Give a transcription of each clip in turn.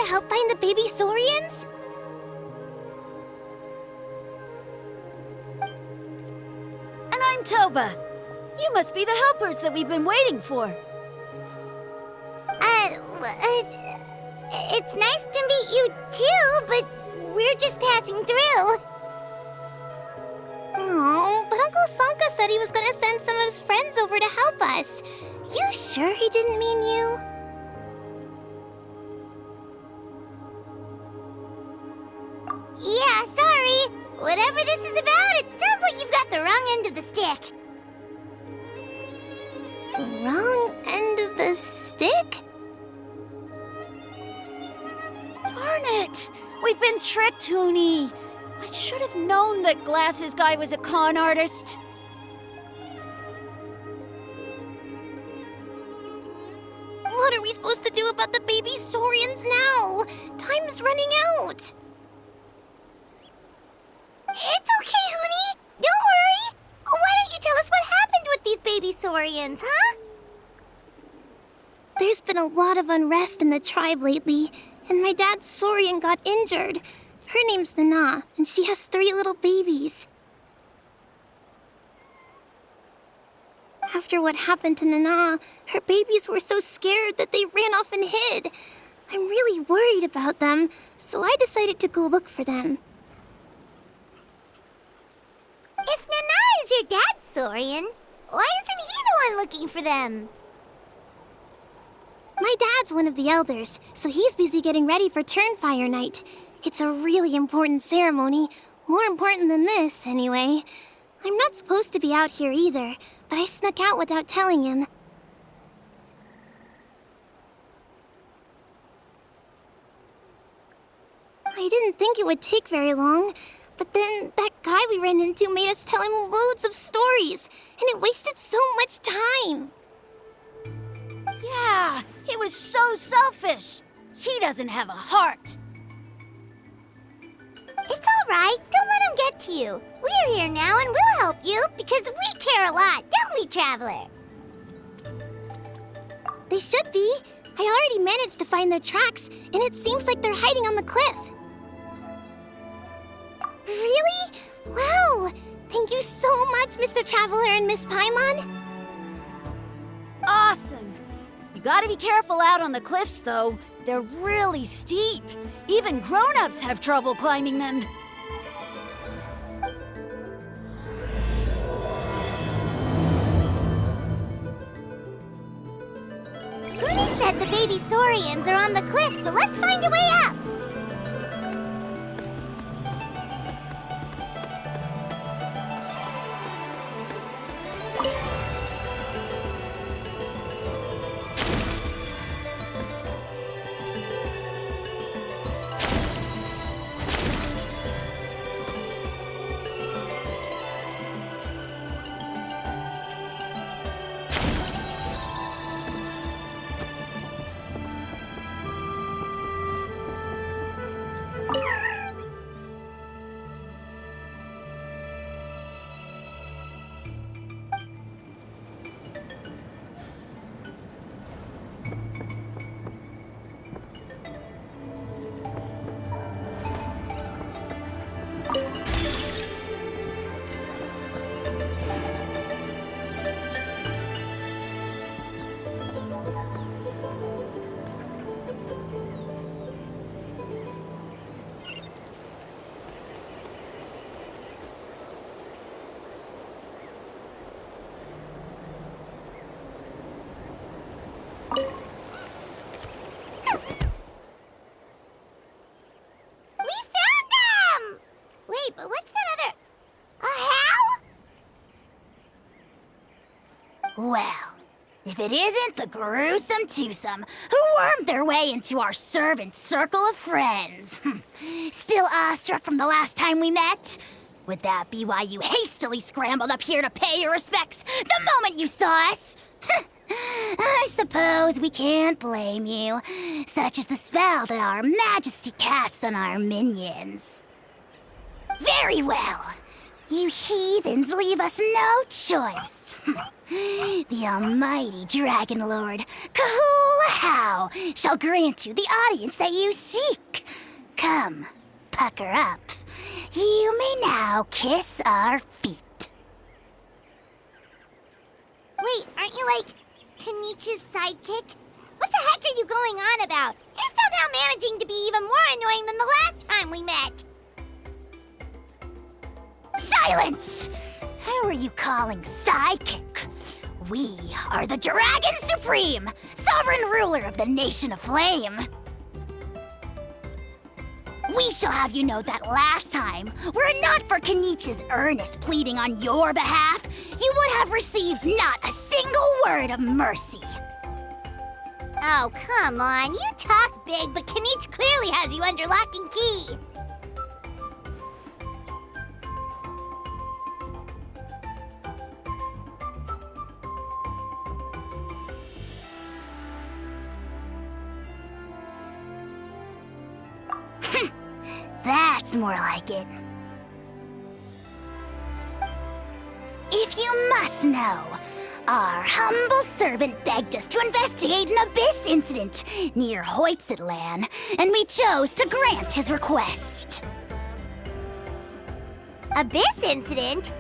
help find the baby saurians? And I'm Toba. You must be the helpers that we've been waiting for. It's nice to meet you too, but we're just passing through. Oh, but Uncle Sanka said he was gonna send some of his friends over to help us. You sure he didn't mean you? Yeah, sorry. Whatever this is about, it sounds like you've got the wrong end of the stick. Wrong end of the stick? Darn it! We've been tricked, Hoonie. I should have known that Glasses Guy was a con artist. What are we supposed to do about the baby saurians now? Time's running out. It's okay, Hoonie. Don't worry. Why don't you tell us what happened with these baby saurians, huh? There's been a lot of unrest in the tribe lately, and my dad's saurian got injured. Her name's Nana, and she has 3 little babies. After what happened to Nana, her babies were so scared that they ran off and hid. I'm really worried about them, so I decided to go look for them. If Nana is your dad's saurian, why isn't he the one looking for them? My dad's one of the elders, so he's busy getting ready for Turnfire Night. It's a really important ceremony, more important than this, anyway. I'm not supposed to be out here either, but I snuck out without telling him. I didn't think it would take very long, but then that guy we ran into made us tell him loads of stories, and it wasted so much time. Yeah, he was so selfish. He doesn't have a heart. It's all right. Don't let him get to you. We're here now and we'll help you because we care a lot, don't we, Traveler? They should be. I already managed to find their tracks, and it seems like they're hiding on the cliff. Really? Wow! Thank you so much, Mr. Traveler and Miss Paimon. Awesome. You gotta be careful out on the cliffs, though. They're really steep. Even grown-ups have trouble climbing them. Hoonie said the baby saurians are on the cliff, so let's find a way up. But what's that other... a how? Well, if it isn't the gruesome twosome who wormed their way into our servant circle of friends. Still awestruck from the last time we met? Would that be why you hastily scrambled up here to pay your respects the moment you saw us? I suppose we can't blame you. Such is the spell that our Majesty casts on our minions. Very well. You heathens leave us no choice. The almighty Dragon Lord, Kahula shall grant you the audience that you seek. Come, pucker up. You may now kiss our feet. Wait, aren't you like Kenichi's sidekick? What the heck are you going on about? You're somehow managing to be even more annoying than the last time we met. Silence! Who are you calling sidekick? We are the Dragon Supreme, sovereign ruler of the Nation of Flame. We shall have you know that last time, were it not for Kenichi's earnest pleading on your behalf, you would have received not a single word of mercy. Oh, come on. You talk big, but Kenichi clearly has you under lock and key. That's more like it. If you must know, our humble servant begged us to investigate an abyss incident near Hoytsidlan, and we chose to grant his request. Abyss incident?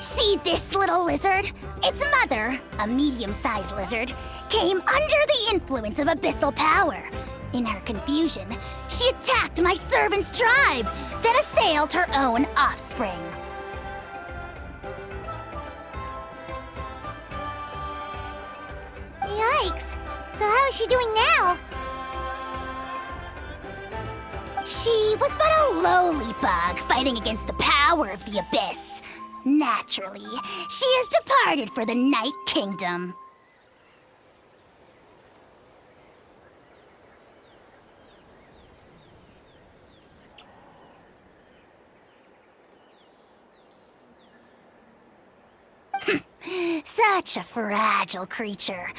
See this little lizard? Its mother, a medium-sized lizard, came under the influence of abyssal power. In her confusion, she attacked my servant's tribe, then assailed her own offspring. Yikes. So how is she doing now? She was but a lowly bug fighting against the power of the abyss. Naturally, she has departed for the Night Kingdom. Such a fragile creature.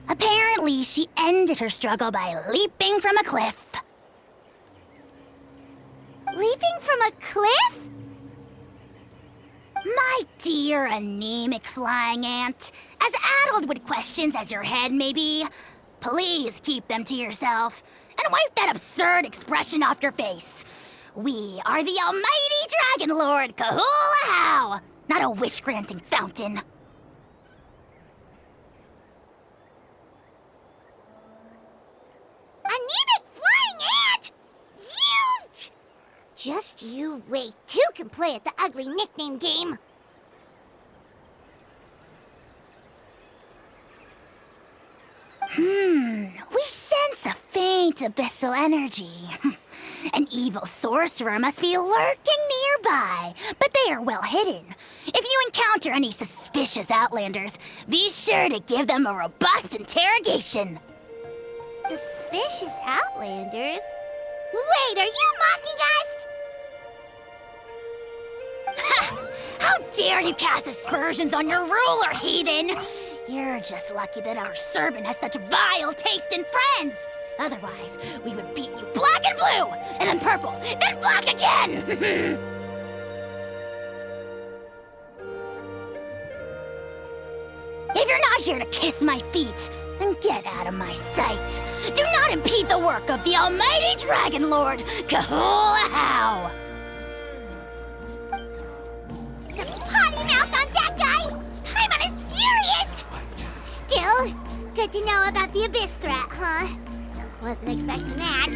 Apparently, she ended her struggle by leaping from a cliff. Leaping from a cliff? My dear anemic flying ant, as addled with questions as your head may be, please keep them to yourself and wipe that absurd expression off your face. We are the almighty Dragon Lord Kahula, not a wish-granting fountain. Anemic flying ant! You! Just you wait. Two can play at the ugly nickname game. We sense a faint abyssal energy. An evil sorcerer must be lurking nearby, but they are well hidden. If you encounter any suspicious outlanders, be sure to give them a robust interrogation. Suspicious outlanders? Wait, are you mocking us? Ha! How dare you cast aspersions on your ruler, heathen! You're just lucky that our servant has such vile taste in friends. Otherwise, we would beat you black and blue, and then purple, then black again! If you're not here to kiss my feet, then get out of my sight. Do not impede the work of the almighty Dragon Lord, Kahula. The potty mouth on that guy! I'm on his furious! Still, good to know about the abyss threat, huh? Wasn't expecting that.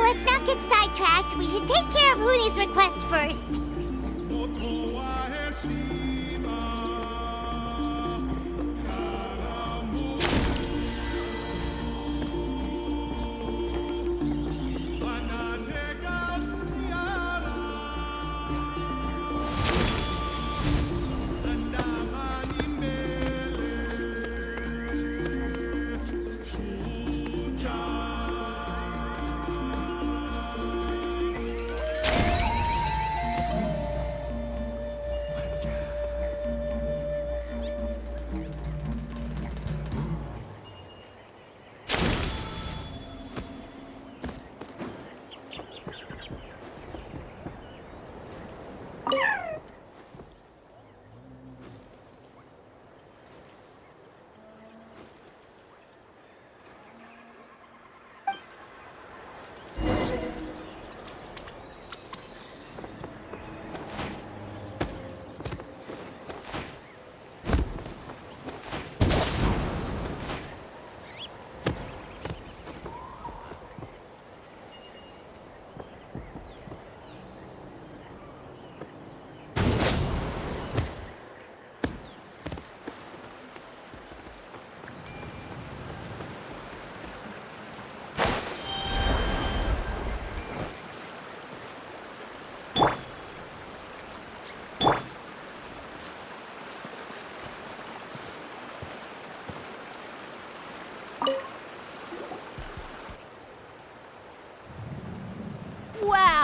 Let's not get sidetracked. We should take care of Huni's request first.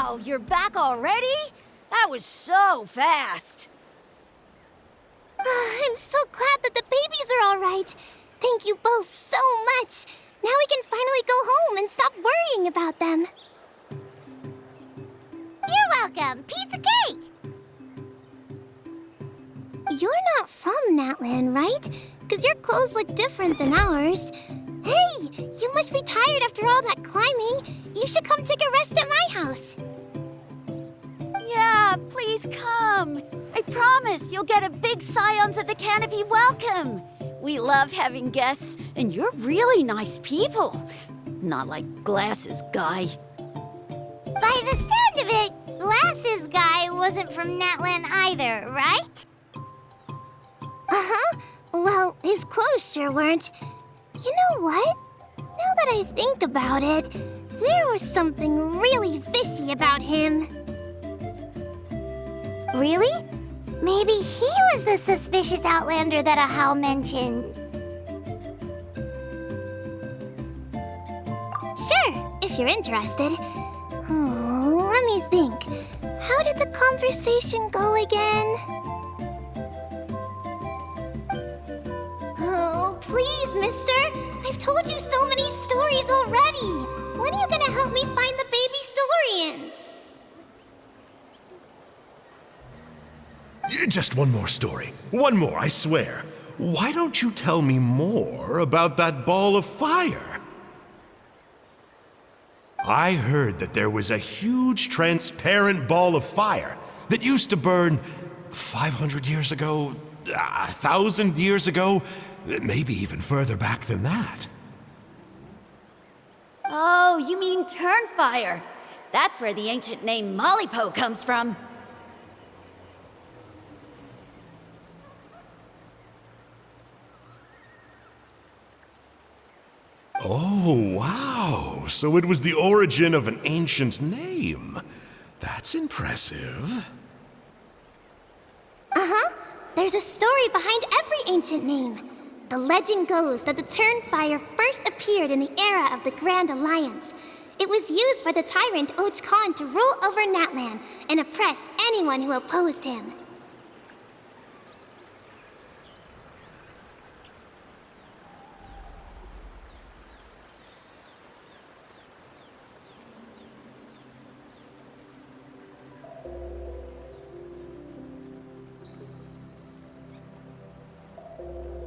Wow, you're back already? That was so fast. I'm so glad that the babies are all right. Thank you both so much. Now we can finally go home and stop worrying about them. You're welcome. Piece of cake. You're not from Natlan, right? Because your clothes look different than ours. Hey, you must be tired after all that climbing. You should come take a rest at my house. Yeah, please come. I promise you'll get a big Scions of the Canopy welcome. We love having guests, and you're really nice people. Not like Glasses Guy. By the sound of it, Glasses Guy wasn't from Natlan either, right? Uh-huh. Well, his clothes sure weren't. You know what? Now that I think about it, there was something really fishy about him. Really? Maybe he was the suspicious outlander that Ahau mentioned. Sure, if you're interested. Oh, let me think. How did the conversation go again? Oh, please, mister. I've told you so many stories already. When are you gonna help me find the baby Saurians? Just one more story. One more, I swear. Why don't you tell me more about that ball of fire? I heard that there was a huge transparent ball of fire that used to burn 500 years ago, 1,000 years ago, maybe even further back than that. Oh, you mean Turnfire. That's where the ancient name Mollypo comes from. Oh, wow. So it was the origin of an ancient name. That's impressive. Uh-huh. There's a story behind every ancient name. The legend goes that the Turnfire first appeared in the era of the Grand Alliance. It was used by the tyrant Och-Khan to rule over Natlan and oppress anyone who opposed him.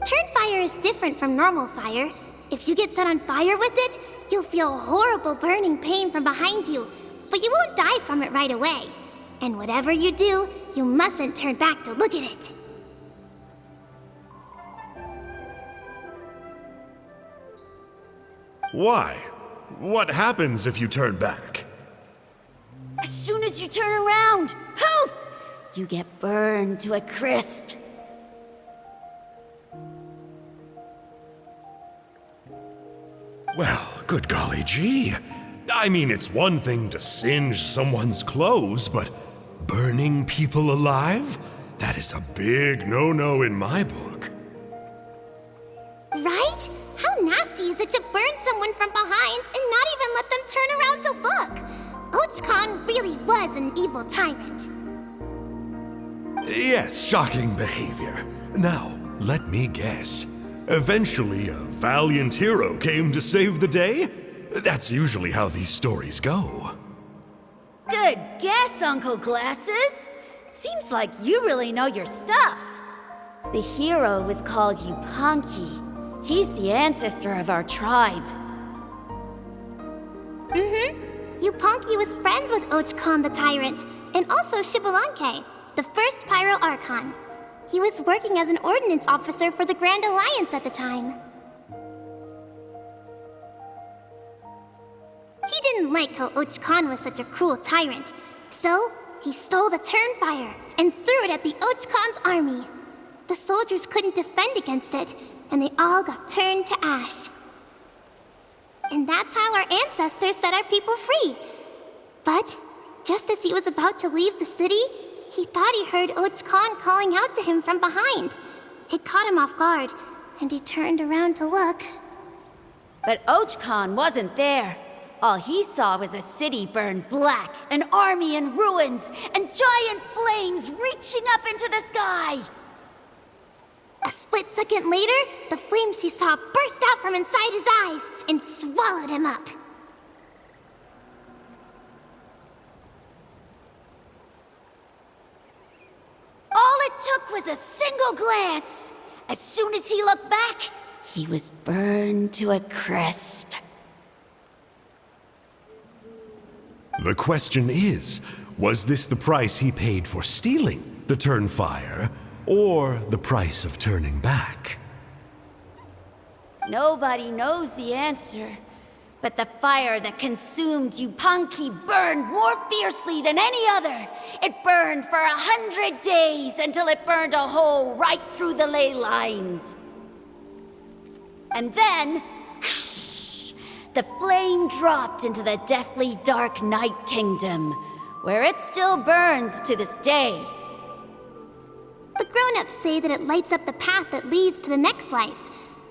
Turnfire is different from normal fire. If you get set on fire with it, you'll feel horrible burning pain from behind you, but you won't die from it right away. And whatever you do, you mustn't turn back to look at it. Why? What happens if you turn back? As soon as you turn around, poof! You get burned to a crisp. Well, good golly gee. I mean, it's one thing to singe someone's clothes, but burning people alive? That is a big no-no in my book. Right? How nasty is it to burn someone from behind and not even let them turn around to look? Och-Khan really was an evil tyrant. Yes, shocking behavior. Now, let me guess. Eventually, a valiant hero came to save the day? That's usually how these stories go. Good guess, Uncle Glasses. Seems like you really know your stuff. The hero was called Yupanqui. He's the ancestor of our tribe. Yupanqui was friends with Och-Khan the Tyrant, and also Shibalanke, the first Pyro Archon. He was working as an ordnance officer for the Grand Alliance at the time. He didn't like how Och-Khan was such a cruel tyrant, so he stole the Turnfire and threw it at the Och-Khan's army. The soldiers couldn't defend against it, and they all got turned to ash. And that's how our ancestors set our people free. But just as he was about to leave the city, he thought he heard Och-Khan calling out to him from behind. It caught him off guard, and he turned around to look. But Och-Khan wasn't there. All he saw was a city burned black, an army in ruins, and giant flames reaching up into the sky. A split second later, the flames he saw burst out from inside his eyes and swallowed him up. All it took was a single glance. As soon as he looked back, he was burned to a crisp. The question is, was this the price he paid for stealing the Turnfire, or the price of turning back? Nobody knows the answer, but the fire that consumed Yupanqui burned more fiercely than any other. It burned for 100 days until it burned a hole right through the ley lines. And then, the flame dropped into the deathly dark Night Kingdom, where it still burns to this day. The grown-ups say that it lights up the path that leads to the next life.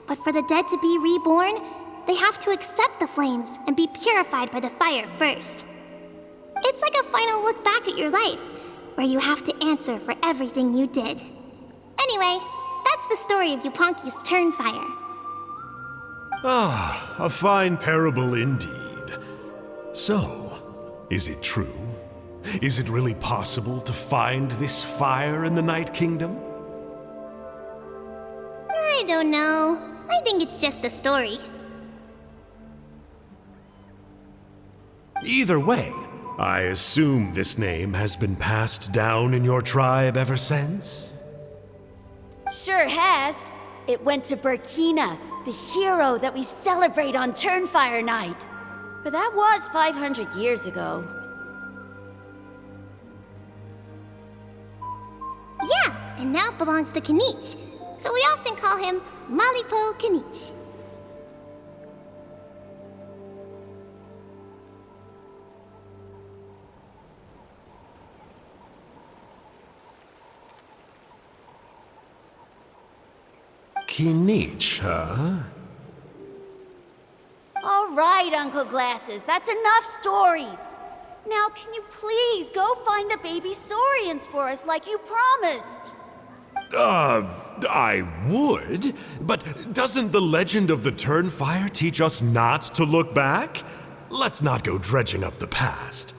But for the dead to be reborn, they have to accept the flames and be purified by the fire first. It's like a final look back at your life, where you have to answer for everything you did. Anyway, that's the story of Yupanqui's Turnfire. Ah, a fine parable indeed. So, is it true? Is it really possible to find this fire in the Night Kingdom? I don't know. I think it's just a story. Either way, I assume this name has been passed down in your tribe ever since? Sure has. It went to Burkina, the hero that we celebrate on Turnfire Night. But that was 500 years ago. Yeah, and now it belongs to Kanich. So we often call him Malipo Kanich. Kinich, huh? All right, Uncle Glasses, that's enough stories. Now, can you please go find the baby saurians for us like you promised? I would, but doesn't the legend of the Turnfire teach us not to look back? Let's not go dredging up the past.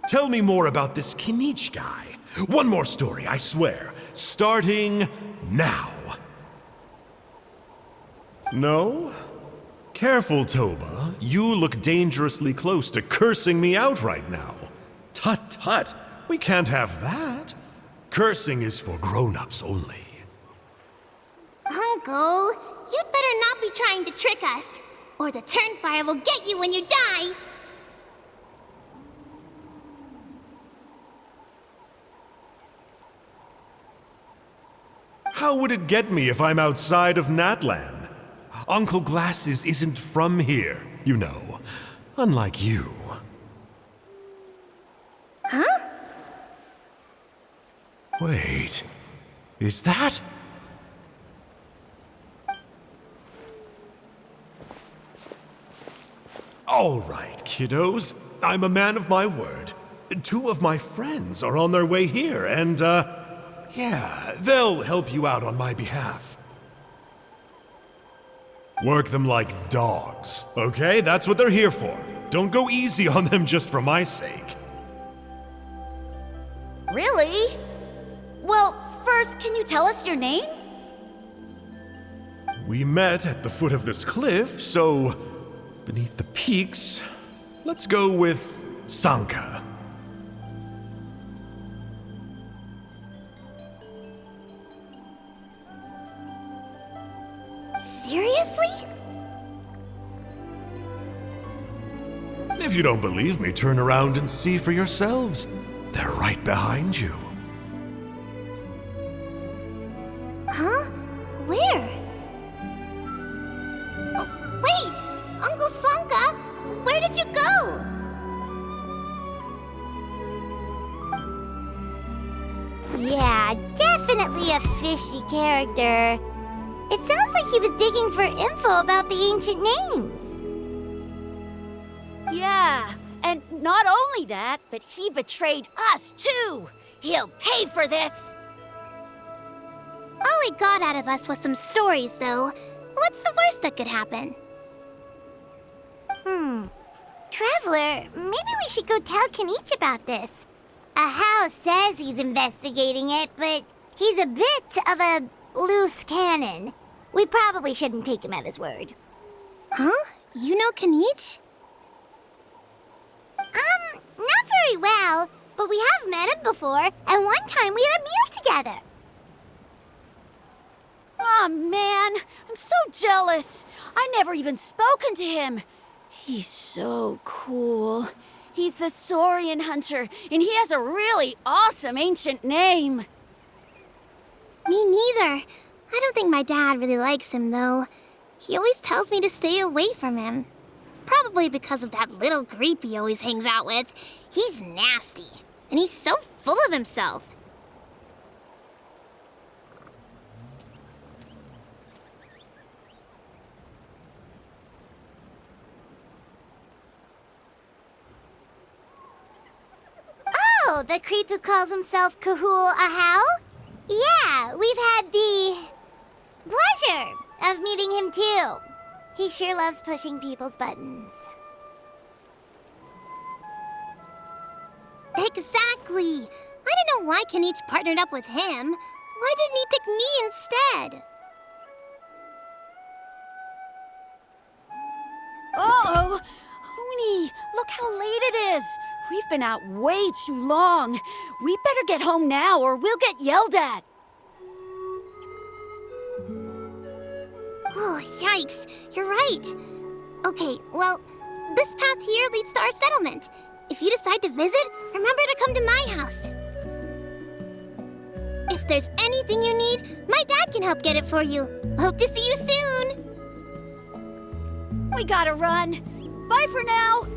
Tell me more about this Kinich guy. One more story, I swear. Starting now. No? Careful, Toba. You look dangerously close to cursing me out right now. Tut tut, we can't have that. Cursing is for grown-ups only. Uncle, you'd better not be trying to trick us, or the Turnfire will get you when you die. How would it get me if I'm outside of Natlan? Uncle Glasses isn't from here, you know. Unlike you. Huh? Wait, is that? All right, kiddos. I'm a man of my word. 2 of my friends are on their way here, and, yeah, they'll help you out on my behalf. Work them like dogs, okay? That's what they're here for. Don't go easy on them just for my sake. Really? Well, first, can you tell us your name? We met at the foot of this cliff, so beneath the peaks, let's go with Sanka. Seriously? If you don't believe me, turn around and see for yourselves. They're right behind you. Huh? Where? Oh, wait! Uncle Sanka, where did you go? Yeah, definitely a fishy character. It sounds like he was digging for info about the ancient names. And not only that, but he betrayed us too! He'll pay for this! All he got out of us was some stories, though. What's the worst that could happen? Traveler, maybe we should go tell Kenichi about this. Ahau says he's investigating it, but he's a bit of a loose cannon. We probably shouldn't take him at his word. Huh? You know Kanich? Not very well, but we have met him before, and one time we had a meal together. Aw, man, I'm so jealous. I never even spoken to him. He's so cool. He's the Saurian hunter, and he has a really awesome ancient name. Me neither. I don't think my dad really likes him, though. He always tells me to stay away from him. Probably because of that little creep he always hangs out with. He's nasty, and he's so full of himself. Oh, the creep who calls himself Kahul Ahau? Yeah, we've had the pleasure of meeting him too. He sure loves pushing people's buttons. Exactly. I don't know why Kanich partnered up with him. Why didn't he pick me instead? Uh-oh! Oni, look how late it is! We've been out way too long. We better get home now or we'll get yelled at. Oh, yikes. You're right. Okay, well, this path here leads to our settlement. If you decide to visit, remember to come to my house. If there's anything you need, my dad can help get it for you. Hope to see you soon. We gotta run. Bye for now.